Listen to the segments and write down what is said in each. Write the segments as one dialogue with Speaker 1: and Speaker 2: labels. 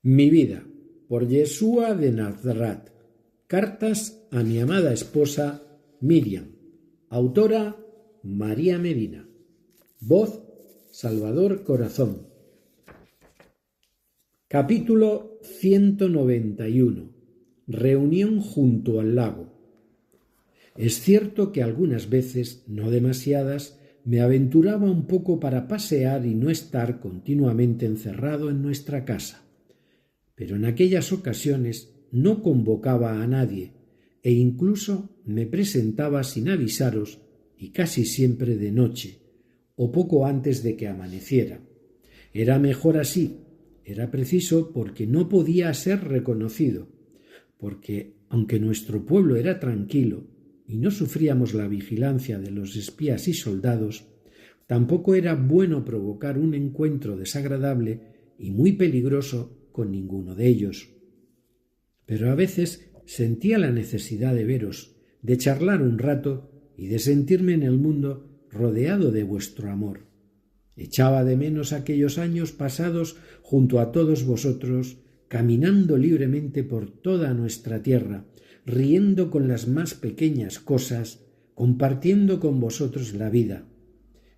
Speaker 1: Mi vida, por Yeshua de Nazaret. Cartas a mi amada esposa Miriam. Autora María Medina. Voz Salvador Corazón. Capítulo 191. Reunión junto al lago. Es cierto que algunas veces, no demasiadas, me aventuraba un poco para pasear y no estar continuamente encerrado en nuestra casa. Pero en aquellas ocasiones no convocaba a nadie e incluso me presentaba sin avisaros y casi siempre de noche o poco antes de que amaneciera. Era mejor así, era preciso porque no podía ser reconocido, porque aunque nuestro pueblo era tranquilo y no sufríamos la vigilancia de los espías y soldados, tampoco era bueno provocar un encuentro desagradable y muy peligroso con ninguno de ellos. Pero a veces sentía la necesidad de veros, de charlar un rato y de sentirme en el mundo rodeado de vuestro amor. Echaba de menos aquellos años pasados junto a todos vosotros, caminando libremente por toda nuestra tierra, riendo con las más pequeñas cosas, compartiendo con vosotros la vida.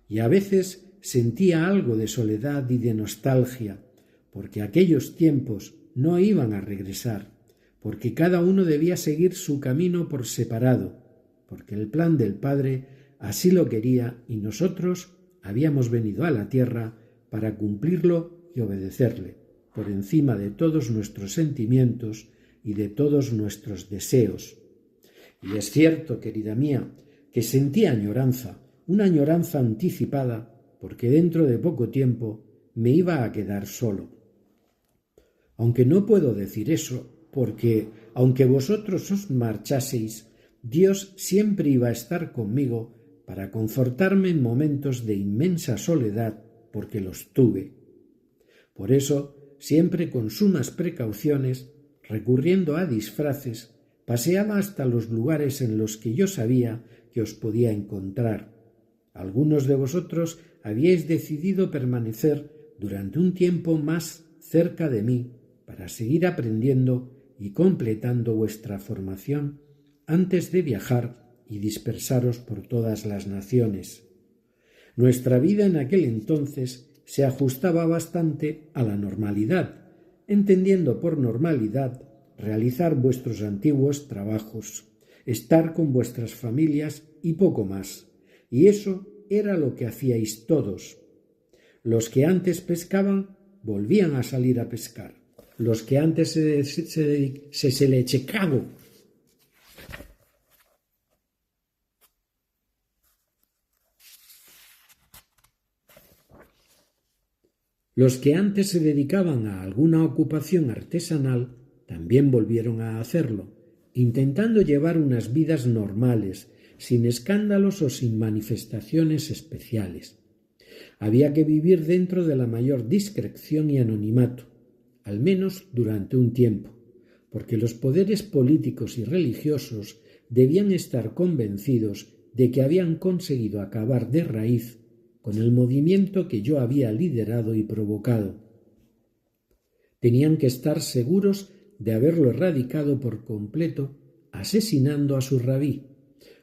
Speaker 1: Y a veces sentía algo de soledad y de nostalgia, porque aquellos tiempos no iban a regresar, porque cada uno debía seguir su camino por separado, porque el plan del Padre así lo quería y nosotros habíamos venido a la tierra para cumplirlo y obedecerle, por encima de todos nuestros sentimientos y de todos nuestros deseos. Y es cierto, querida mía, que sentí añoranza, una añoranza anticipada, porque dentro de poco tiempo me iba a quedar solo. Aunque no puedo decir eso, porque, aunque vosotros os marchaseis, Dios siempre iba a estar conmigo para confortarme en momentos de inmensa soledad, porque los tuve. Por eso, siempre con sumas precauciones, recurriendo a disfraces, paseaba hasta los lugares en los que yo sabía que os podía encontrar. Algunos de vosotros habíais decidido permanecer durante un tiempo más cerca de mí para seguir aprendiendo y completando vuestra formación antes de viajar y dispersaros por todas las naciones. Nuestra vida en aquel entonces se ajustaba bastante a la normalidad, entendiendo por normalidad realizar vuestros antiguos trabajos, estar con vuestras familias y poco más. Y eso era lo que hacíais todos. Los que antes pescaban volvían a salir a pescar. Los que antes se le checabo. Los que antes se dedicaban a alguna ocupación artesanal también volvieron a hacerlo, intentando llevar unas vidas normales, sin escándalos o sin manifestaciones especiales. Había que vivir dentro de la mayor discreción y anonimato, al menos durante un tiempo, porque los poderes políticos y religiosos debían estar convencidos de que habían conseguido acabar de raíz con el movimiento que yo había liderado y provocado. Tenían que estar seguros de haberlo erradicado por completo, asesinando a su rabí,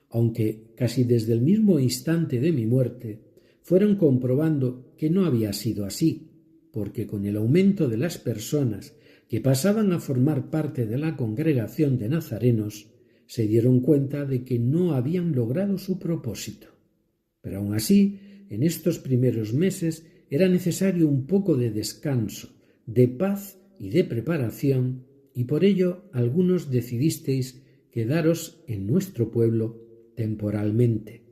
Speaker 1: aunque casi desde el mismo instante de mi muerte fueron comprobando que no había sido así, porque con el aumento de las personas que pasaban a formar parte de la congregación de nazarenos, se dieron cuenta de que no habían logrado su propósito. Pero aún así, en estos primeros meses era necesario un poco de descanso, de paz y de preparación, y por ello algunos decidisteis quedaros en nuestro pueblo temporalmente.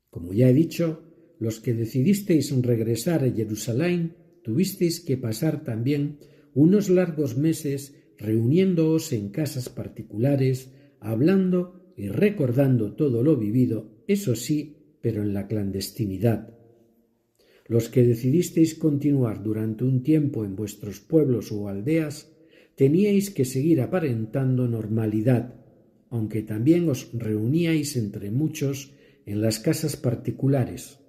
Speaker 1: Como ya he dicho, los que decidisteis regresar a Jerusalén tuvisteis que pasar también unos largos meses reuniéndoos en casas particulares, hablando y recordando todo lo vivido, eso sí, pero en la clandestinidad. Los que decidisteis continuar durante un tiempo en vuestros pueblos o aldeas, teníais que seguir aparentando normalidad, aunque también os reuníais entre muchos en las casas particulares.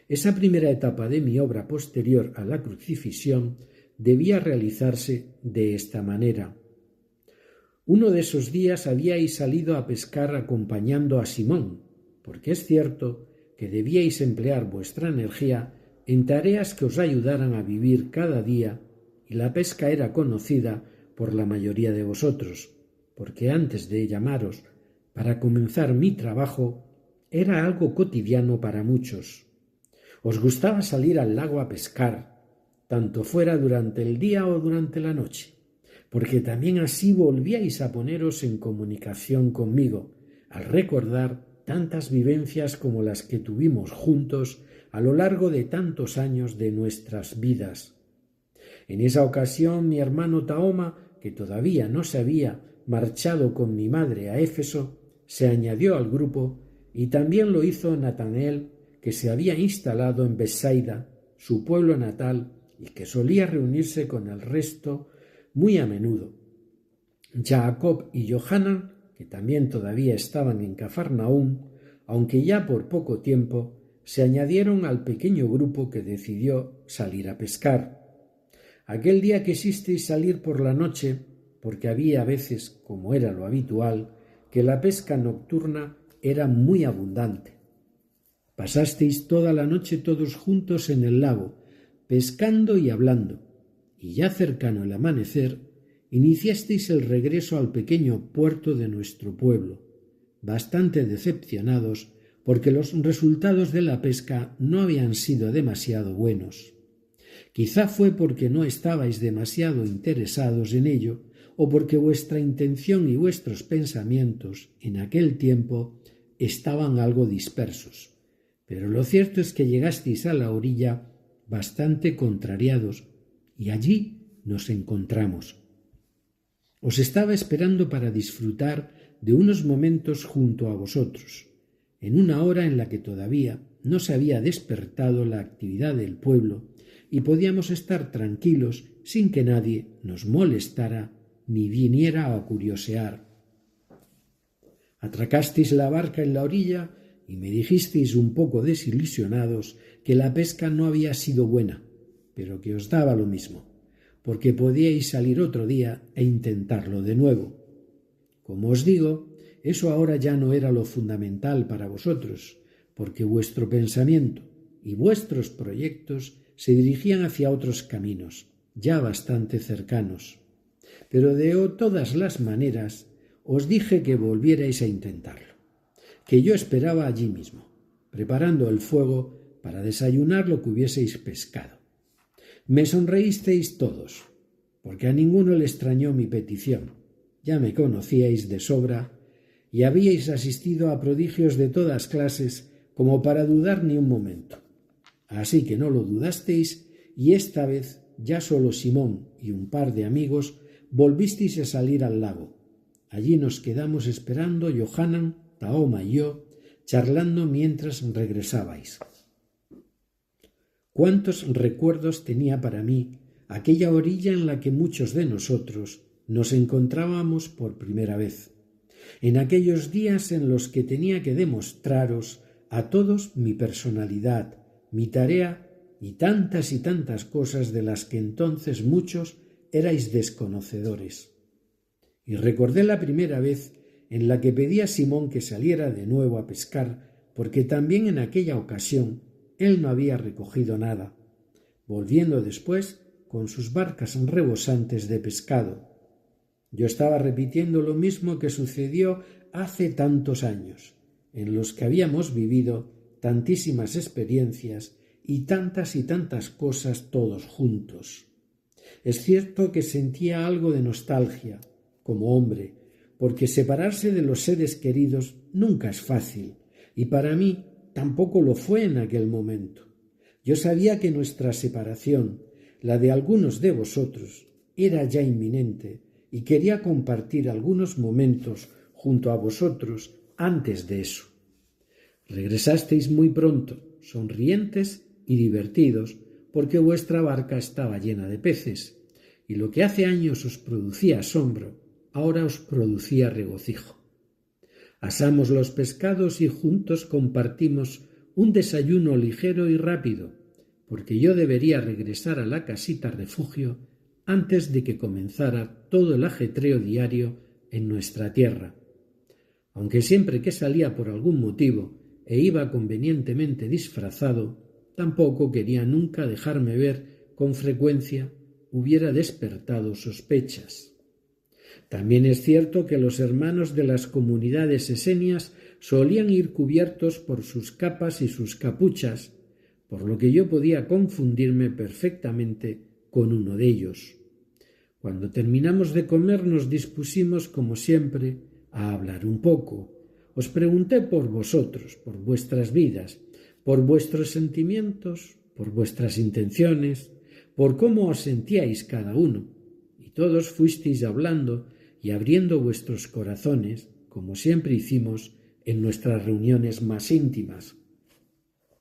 Speaker 1: Esa primera etapa de mi obra posterior a la crucifixión debía realizarse de esta manera. Uno de esos días habíais salido a pescar acompañando a Simón, porque es cierto que debíais emplear vuestra energía en tareas que os ayudaran a vivir cada día, y la pesca era conocida por la mayoría de vosotros, porque antes de llamaros para comenzar mi trabajo era algo cotidiano para muchos. Os gustaba salir al lago a pescar, tanto fuera durante el día o durante la noche, porque también así volvíais a poneros en comunicación conmigo, al recordar tantas vivencias como las que tuvimos juntos a lo largo de tantos años de nuestras vidas. En esa ocasión mi hermano Tahoma, que todavía no se había marchado con mi madre a Éfeso, se añadió al grupo, y también lo hizo Natanael, que se había instalado en Bethsaida, su pueblo natal, y que solía reunirse con el resto muy a menudo. Jacob y Johanan, que también todavía estaban en Cafarnaúm, aunque ya por poco tiempo, se añadieron al pequeño grupo que decidió salir a pescar. Aquel día quisisteis salir por la noche, porque había veces, como era lo habitual, que la pesca nocturna era muy abundante. Pasasteis toda la noche todos juntos en el lago, pescando y hablando, y ya cercano el amanecer, iniciasteis el regreso al pequeño puerto de nuestro pueblo, bastante decepcionados porque los resultados de la pesca no habían sido demasiado buenos. Quizá fue porque no estabais demasiado interesados en ello, o porque vuestra intención y vuestros pensamientos en aquel tiempo estaban algo dispersos. Pero lo cierto es que llegasteis a la orilla bastante contrariados, y allí nos encontramos. Os estaba esperando para disfrutar de unos momentos junto a vosotros, en una hora en la que todavía no se había despertado la actividad del pueblo y podíamos estar tranquilos sin que nadie nos molestara ni viniera a curiosear. Atracasteis la barca en la orilla y me dijisteis un poco desilusionados que la pesca no había sido buena, pero que os daba lo mismo, porque podíais salir otro día e intentarlo de nuevo. Como os digo, eso ahora ya no era lo fundamental para vosotros, porque vuestro pensamiento y vuestros proyectos se dirigían hacia otros caminos, ya bastante cercanos. Pero de todas las maneras os dije que volvierais a intentarlo, que yo esperaba allí mismo, preparando el fuego para desayunar lo que hubieseis pescado. Me sonreísteis todos, porque a ninguno le extrañó mi petición. Ya me conocíais de sobra y habíais asistido a prodigios de todas clases como para dudar ni un momento. Así que no lo dudasteis y esta vez ya solo Simón y un par de amigos volvisteis a salir al lago. Allí nos quedamos esperando Johanan, Tahoma y yo, charlando mientras regresabais. Cuántos recuerdos tenía para mí aquella orilla en la que muchos de nosotros nos encontrábamos por primera vez, en aquellos días en los que tenía que demostraros a todos mi personalidad, mi tarea y tantas cosas de las que entonces muchos erais desconocedores. Y recordé la primera vez en la que pedí a Simón que saliera de nuevo a pescar, porque también en aquella ocasión él no había recogido nada, volviendo después con sus barcas rebosantes de pescado. Yo estaba repitiendo lo mismo que sucedió hace tantos años, en los que habíamos vivido tantísimas experiencias y tantas cosas todos juntos. Es cierto que sentía algo de nostalgia, como hombre, porque separarse de los seres queridos nunca es fácil, y para mí tampoco lo fue en aquel momento. Yo sabía que nuestra separación, la de algunos de vosotros, era ya inminente, y quería compartir algunos momentos junto a vosotros antes de eso. Regresasteis muy pronto, sonrientes y divertidos, porque vuestra barca estaba llena de peces, y lo que hace años os producía asombro, ahora os producía regocijo. Asamos los pescados y juntos compartimos un desayuno ligero y rápido, porque yo debería regresar a la casita refugio antes de que comenzara todo el ajetreo diario en nuestra tierra. Aunque siempre que salía por algún motivo e iba convenientemente disfrazado, tampoco quería nunca dejarme ver con frecuencia, hubiera despertado sospechas. También es cierto que los hermanos de las comunidades esenias solían ir cubiertos por sus capas y sus capuchas, por lo que yo podía confundirme perfectamente con uno de ellos. Cuando terminamos de comer nos dispusimos, como siempre, a hablar un poco. Os pregunté por vosotros, por vuestras vidas, por vuestros sentimientos, por vuestras intenciones, por cómo os sentíais cada uno, y todos fuisteis hablando y abriendo vuestros corazones, como siempre hicimos en nuestras reuniones más íntimas.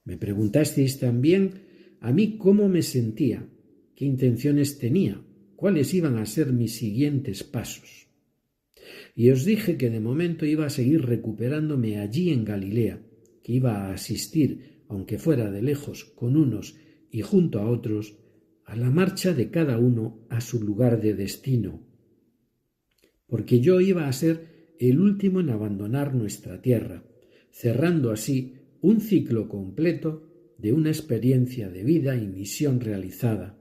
Speaker 1: Me preguntasteis también a mí cómo me sentía, qué intenciones tenía, cuáles iban a ser mis siguientes pasos. Y os dije que de momento iba a seguir recuperándome allí en Galilea, que iba a asistir, aunque fuera de lejos, con unos y junto a otros, a la marcha de cada uno a su lugar de destino, porque yo iba a ser el último en abandonar nuestra tierra, cerrando así un ciclo completo de una experiencia de vida y misión realizada.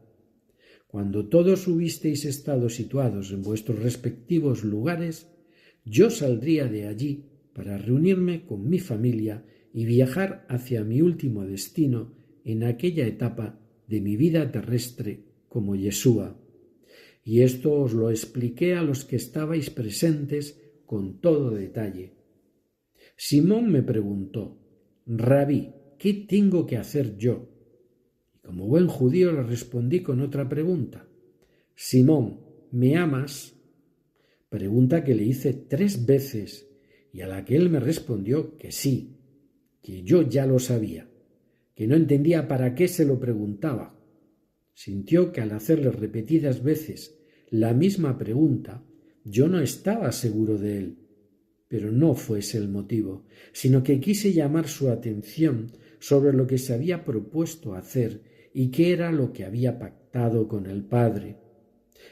Speaker 1: Cuando todos hubisteis estado situados en vuestros respectivos lugares, yo saldría de allí para reunirme con mi familia y viajar hacia mi último destino en aquella etapa de mi vida terrestre como Yeshua. Y esto os lo expliqué a los que estabais presentes con todo detalle. Simón me preguntó: «Rabí, ¿qué tengo que hacer yo?». Y como buen judío le respondí con otra pregunta: «Simón, ¿me amas?». Pregunta que le hice 3 veces y a la que él me respondió que sí, que yo ya lo sabía, que no entendía para qué se lo preguntaba. Sintió que al hacerle repetidas veces la misma pregunta, yo no estaba seguro de él, pero no fue ese el motivo, sino que quise llamar su atención sobre lo que se había propuesto hacer y qué era lo que había pactado con el Padre.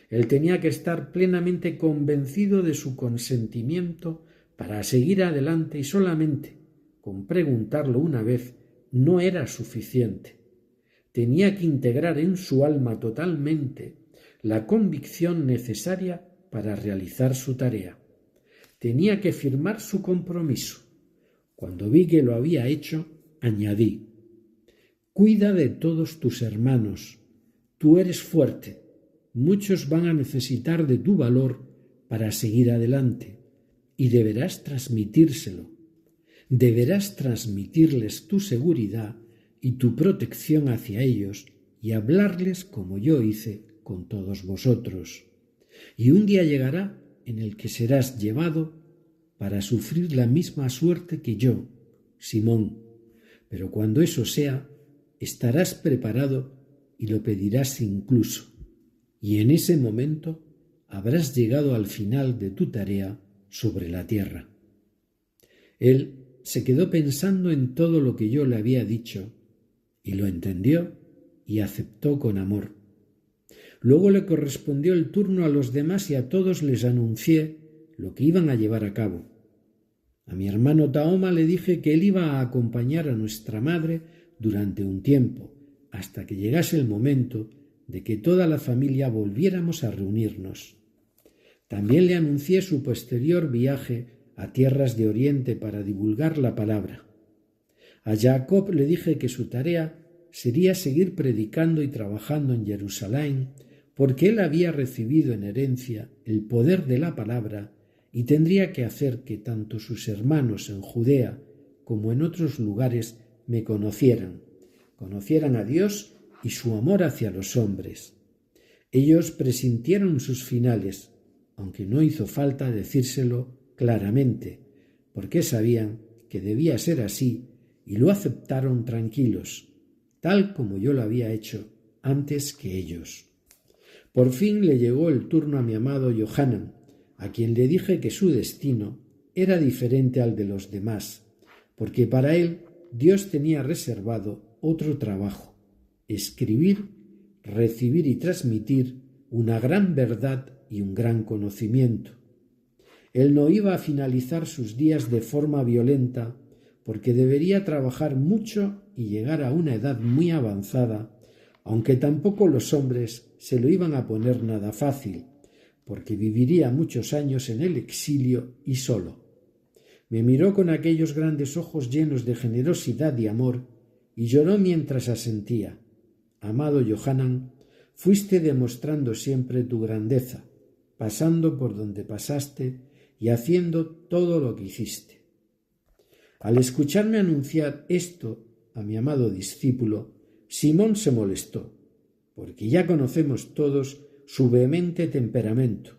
Speaker 1: Él tenía que estar plenamente convencido de su consentimiento para seguir adelante y solamente con preguntarlo una vez no era suficiente. Tenía que integrar en su alma totalmente la convicción necesaria para realizar su tarea. Tenía que firmar su compromiso. Cuando vi que lo había hecho, añadí: «Cuida de todos tus hermanos. Tú eres fuerte. Muchos van a necesitar de tu valor para seguir adelante y deberás transmitírselo. Deberás transmitirles tu seguridad y tu protección hacia ellos y hablarles como yo hice con todos vosotros. Y un día llegará en el que serás llevado para sufrir la misma suerte que yo, Simón, pero cuando eso sea, estarás preparado y lo pedirás incluso, y en ese momento habrás llegado al final de tu tarea sobre la tierra». Él se quedó pensando en todo lo que yo le había dicho y lo entendió y aceptó con amor. Luego le correspondió el turno a los demás y a todos les anuncié lo que iban a llevar a cabo. A mi hermano Tahoma le dije que él iba a acompañar a nuestra madre durante un tiempo, hasta que llegase el momento de que toda la familia volviéramos a reunirnos. También le anuncié su posterior viaje a tierras de Oriente para divulgar la palabra. A Jacob le dije que su tarea sería seguir predicando y trabajando en Jerusalén, porque él había recibido en herencia el poder de la palabra y tendría que hacer que tanto sus hermanos en Judea como en otros lugares me conocieran a Dios y su amor hacia los hombres. Ellos presintieron sus finales, aunque no hizo falta decírselo claramente, porque sabían que debía ser así y lo aceptaron tranquilos, tal como yo lo había hecho antes que ellos. Por fin le llegó el turno a mi amado Yohanan, a quien le dije que su destino era diferente al de los demás, porque para él Dios tenía reservado otro trabajo: escribir, recibir y transmitir una gran verdad y un gran conocimiento. Él no iba a finalizar sus días de forma violenta porque debería trabajar mucho y llegar a una edad muy avanzada, aunque tampoco los hombres se lo iban a poner nada fácil, porque viviría muchos años en el exilio y solo. Me miró con aquellos grandes ojos llenos de generosidad y amor y lloró mientras asentía. Amado Johanan, fuiste demostrando siempre tu grandeza, pasando por donde pasaste y haciendo todo lo que hiciste. Al escucharme anunciar esto a mi amado discípulo, Simón se molestó, porque ya conocemos todos su vehemente temperamento,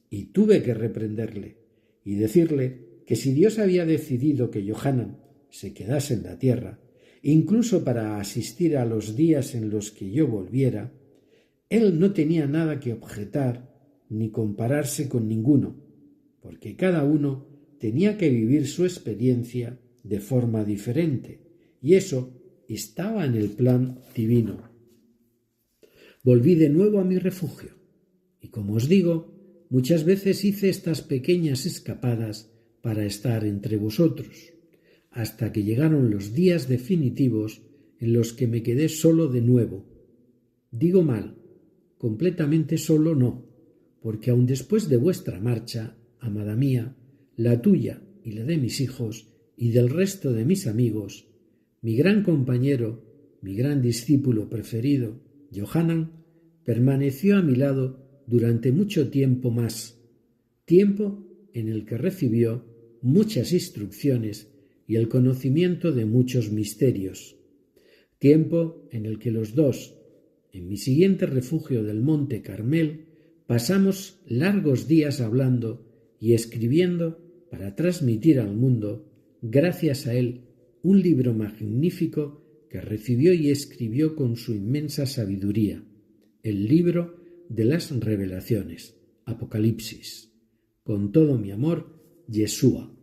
Speaker 1: y tuve que reprenderle y decirle que si Dios había decidido que Johanan se quedase en la tierra, incluso para asistir a los días en los que yo volviera, él no tenía nada que objetar ni compararse con ninguno, porque cada uno tenía que vivir su experiencia de forma diferente, y eso estaba en el plan divino. Volví de nuevo a mi refugio, y como os digo, muchas veces hice estas pequeñas escapadas para estar entre vosotros, hasta que llegaron los días definitivos en los que me quedé solo de nuevo. Digo mal, completamente solo no, porque aun después de vuestra marcha, amada mía, la tuya y la de mis hijos y del resto de mis amigos, mi gran compañero, mi gran discípulo preferido, Johanan, permaneció a mi lado durante mucho tiempo más, tiempo en el que recibió muchas instrucciones y el conocimiento de muchos misterios, tiempo en el que los dos, en mi siguiente refugio del Monte Carmel, pasamos largos días hablando y escribiendo para transmitir al mundo, gracias a él, un libro magnífico que recibió y escribió con su inmensa sabiduría, el libro de las revelaciones, Apocalipsis. Con todo mi amor, Yeshua.